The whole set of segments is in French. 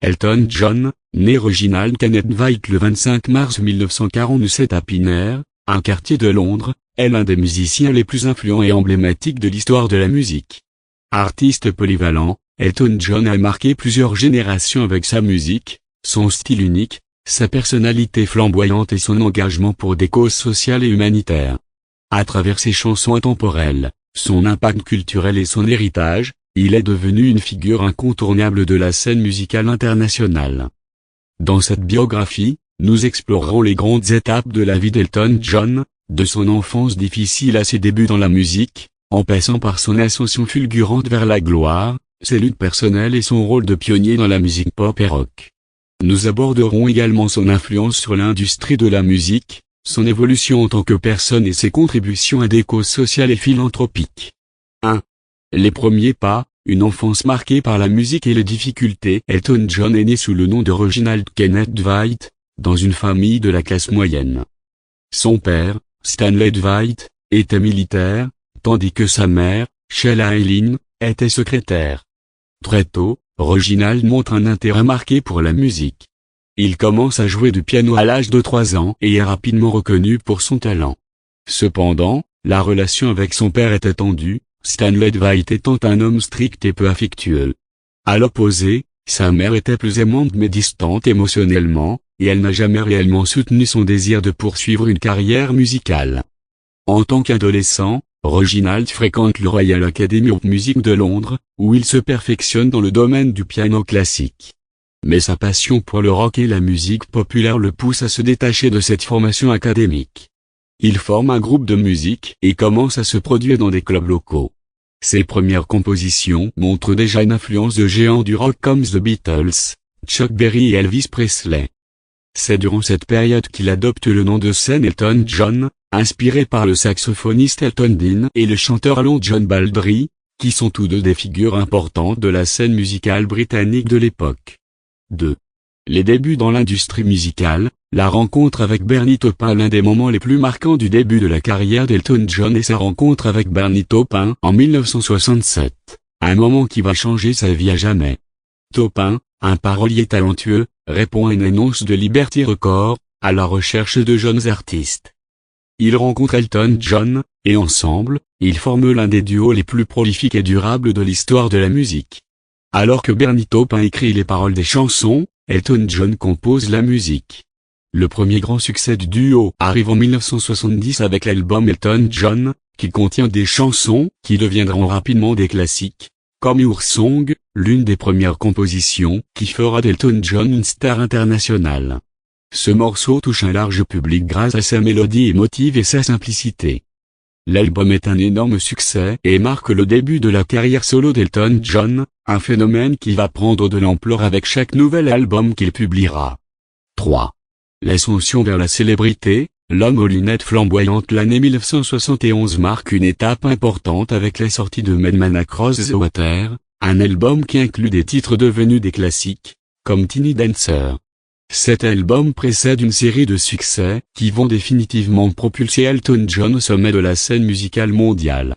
Elton John, né Reginald Kenneth White le 25 mars 1947 à Pinner, un quartier de Londres, est l'un des musiciens les plus influents et emblématiques de l'histoire de la musique. Artiste polyvalent, Elton John a marqué plusieurs générations avec sa musique, son style unique, sa personnalité flamboyante et son engagement pour des causes sociales et humanitaires. À travers ses chansons intemporelles, son impact culturel et son héritage, il est devenu une figure incontournable de la scène musicale internationale. Dans cette biographie, nous explorerons les grandes étapes de la vie d'Elton John, de son enfance difficile à ses débuts dans la musique, en passant par son ascension fulgurante vers la gloire, ses luttes personnelles et son rôle de pionnier dans la musique pop et rock. Nous aborderons également son influence sur l'industrie de la musique, son évolution en tant que personne et ses contributions à des causes sociales et philanthropiques. 1. Les premiers pas, une enfance marquée par la musique et les difficultés. Elton John est né sous le nom de Reginald Kenneth White, dans une famille de la classe moyenne. Son père, Stanley Dwight, était militaire, tandis que sa mère, Sheila Eileen, était secrétaire. Très tôt, Reginald montre un intérêt marqué pour la musique. Il commence à jouer du piano à l'âge de 3 ans et est rapidement reconnu pour son talent. Cependant, la relation avec son père était tendue, Stanley Dwight étant un homme strict et peu affectueux. À l'opposé, sa mère était plus aimante mais distante émotionnellement, et elle n'a jamais réellement soutenu son désir de poursuivre une carrière musicale. En tant qu'adolescent, Reginald fréquente le Royal Academy of Music de Londres, où il se perfectionne dans le domaine du piano classique. Mais sa passion pour le rock et la musique populaire le pousse à se détacher de cette formation académique. Il forme un groupe de musique et commence à se produire dans des clubs locaux. Ses premières compositions montrent déjà une influence de géants du rock comme The Beatles, Chuck Berry et Elvis Presley. C'est durant cette période qu'il adopte le nom de scène Elton John, inspiré par le saxophoniste Elton Dean et le chanteur Long John Baldry, qui sont tous deux des figures importantes de la scène musicale britannique de l'époque. 2. Les débuts dans l'industrie musicale, la rencontre avec Bernie Taupin. L'un des moments les plus marquants du début de la carrière d'Elton John est sa rencontre avec Bernie Taupin en 1967, un moment qui va changer sa vie à jamais. Taupin, un parolier talentueux, répond à une annonce de Liberty Records, à la recherche de jeunes artistes. Il rencontre Elton John, et ensemble, ils forment l'un des duos les plus prolifiques et durables de l'histoire de la musique. Alors que Bernie Taupin écrit les paroles des chansons, Elton John compose la musique. Le premier grand succès du duo arrive en 1970 avec l'album Elton John, qui contient des chansons qui deviendront rapidement des classiques, comme Your Song, l'une des premières compositions qui fera d'Elton John une star internationale. Ce morceau touche un large public grâce à sa mélodie émotive et sa simplicité. L'album est un énorme succès et marque le début de la carrière solo d'Elton John, un phénomène qui va prendre de l'ampleur avec chaque nouvel album qu'il publiera. 3. L'ascension vers la célébrité, l'homme aux lunettes flamboyantes. L'année 1971 marque une étape importante avec la sortie de Madman Across the Water, un album qui inclut des titres devenus des classiques, comme Tiny Dancer. Cet album précède une série de succès qui vont définitivement propulser Elton John au sommet de la scène musicale mondiale.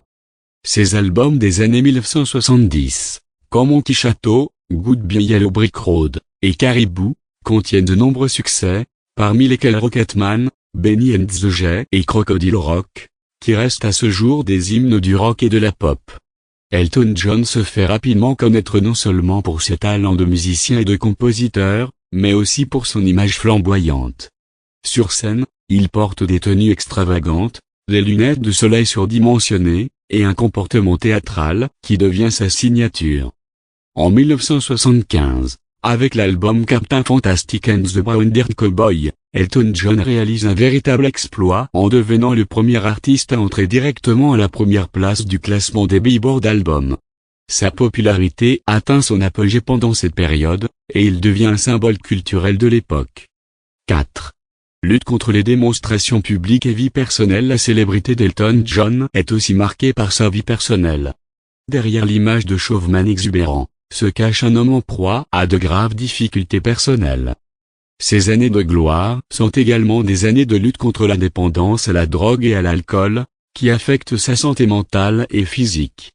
Ces albums des années 1970, comme Monkey Chateau, Goodbye Yellow Brick Road, et Caribou, contiennent de nombreux succès, parmi lesquels Rocketman, Benny and the Jets et Crocodile Rock, qui restent à ce jour des hymnes du rock et de la pop. Elton John se fait rapidement connaître non seulement pour ses talents de musicien et de compositeur, mais aussi pour son image flamboyante. Sur scène, il porte des tenues extravagantes, des lunettes de soleil surdimensionnées, et un comportement théâtral qui devient sa signature. En 1975, avec l'album Captain Fantastic and the Brown Dirt Cowboy, Elton John réalise un véritable exploit en devenant le premier artiste à entrer directement à la première place du classement des Billboard Albums. Sa popularité atteint son apogée pendant cette période, et il devient un symbole culturel de l'époque. 4. Lutte contre les démonstrations publiques et vie personnelle. La célébrité d'Elton John est aussi marquée par sa vie personnelle. Derrière l'image de showman exubérant, se cache un homme en proie à de graves difficultés personnelles. Ces années de gloire sont également des années de lutte contre la dépendance à la drogue et à l'alcool, qui affectent sa santé mentale et physique.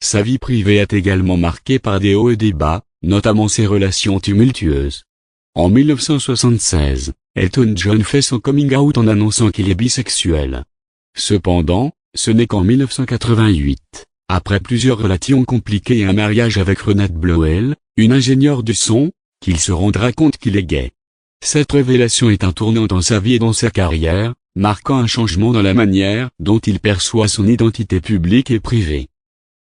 Sa vie privée est également marquée par des hauts et des bas, notamment ses relations tumultueuses. En 1976, Elton John fait son coming out en annonçant qu'il est bisexuel. Cependant, ce n'est qu'en 1988, après plusieurs relations compliquées et un mariage avec Renate Blowell, une ingénieure du son, qu'il se rendra compte qu'il est gay. Cette révélation est un tournant dans sa vie et dans sa carrière, marquant un changement dans la manière dont il perçoit son identité publique et privée.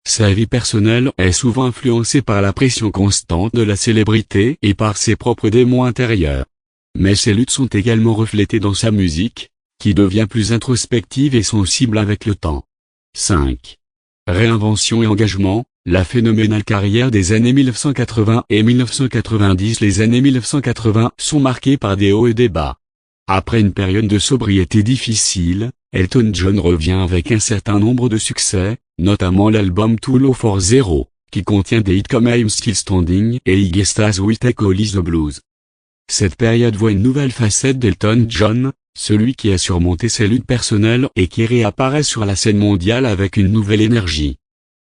Sa vie personnelle est souvent influencée par la pression constante de la célébrité et par ses propres démons intérieurs. Mais ses luttes sont également reflétées dans sa musique, qui devient plus introspective et sensible avec le temps. 5. Réinvention et engagement. La phénoménale carrière des années 1980 et 1990. Les années 1980 sont marquées par des hauts et des bas. Après une période de sobriété difficile, Elton John revient avec un certain nombre de succès, notamment l'album Too Low for Zero, qui contient des hits comme I'm Still Standing et I Guess As We Take All Is the Blues. Cette période voit une nouvelle facette d'Elton John, celui qui a surmonté ses luttes personnelles et qui réapparaît sur la scène mondiale avec une nouvelle énergie.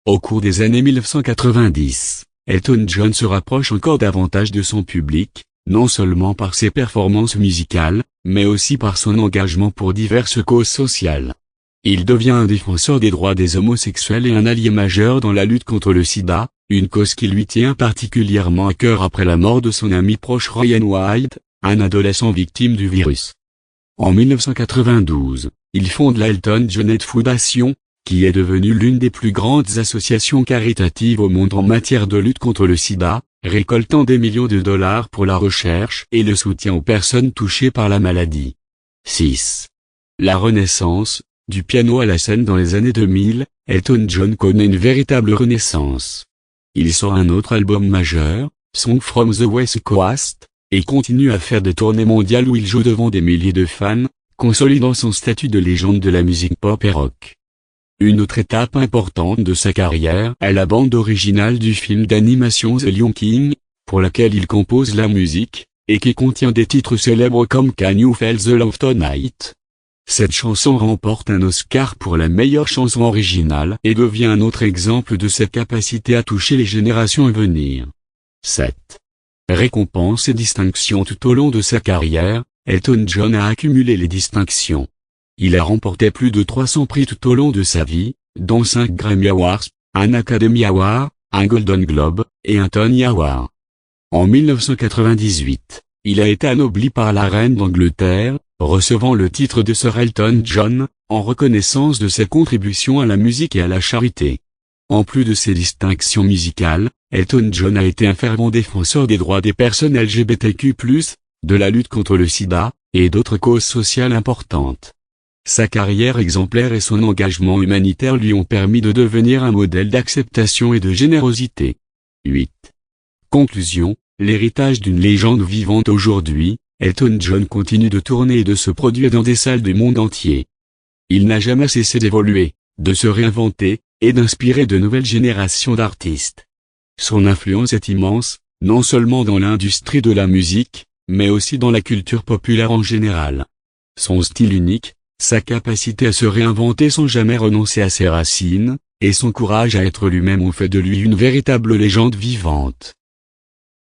Au cours des années 1990, Elton John se rapproche encore davantage de son public, non seulement par ses performances musicales, mais aussi par son engagement pour diverses causes sociales. Il devient un défenseur des droits des homosexuels et un allié majeur dans la lutte contre le sida, une cause qui lui tient particulièrement à cœur après la mort de son ami proche Ryan White, un adolescent victime du virus. En 1992, il fonde la Elton John Aid Foundation, qui est devenue l'une des plus grandes associations caritatives au monde en matière de lutte contre le sida, récoltant des millions de dollars pour la recherche et le soutien aux personnes touchées par la maladie. 6. La renaissance. Du piano à la scène dans les années 2000, Elton John connaît une véritable renaissance. Il sort un autre album majeur, Song from the West Coast, et continue à faire des tournées mondiales où il joue devant des milliers de fans, consolidant son statut de légende de la musique pop et rock. Une autre étape importante de sa carrière est la bande originale du film d'animation The Lion King, pour laquelle il compose la musique, et qui contient des titres célèbres comme Can You Feel the Love Tonight? Cette chanson remporte un Oscar pour la meilleure chanson originale et devient un autre exemple de sa capacité à toucher les générations à venir. 7. Récompenses et distinctions. Tout au long de sa carrière, Elton John a accumulé les distinctions. Il a remporté plus de 300 prix tout au long de sa vie, dont 5 Grammy Awards, un Academy Award, un Golden Globe, et un Tony Award. En 1998, il a été anobli par la reine d'Angleterre, recevant le titre de Sir Elton John, en reconnaissance de ses contributions à la musique et à la charité. En plus de ses distinctions musicales, Elton John a été un fervent défenseur des droits des personnes LGBTQ+, de la lutte contre le sida, et d'autres causes sociales importantes. Sa carrière exemplaire et son engagement humanitaire lui ont permis de devenir un modèle d'acceptation et de générosité. 8. Conclusion, l'héritage d'une légende vivante aujourd'hui, Elton John continue de tourner et de se produire dans des salles du monde entier. Il n'a jamais cessé d'évoluer, de se réinventer, et d'inspirer de nouvelles générations d'artistes. Son influence est immense, non seulement dans l'industrie de la musique, mais aussi dans la culture populaire en général. Son style unique, sa capacité à se réinventer sans jamais renoncer à ses racines, et son courage à être lui-même ont fait de lui une véritable légende vivante.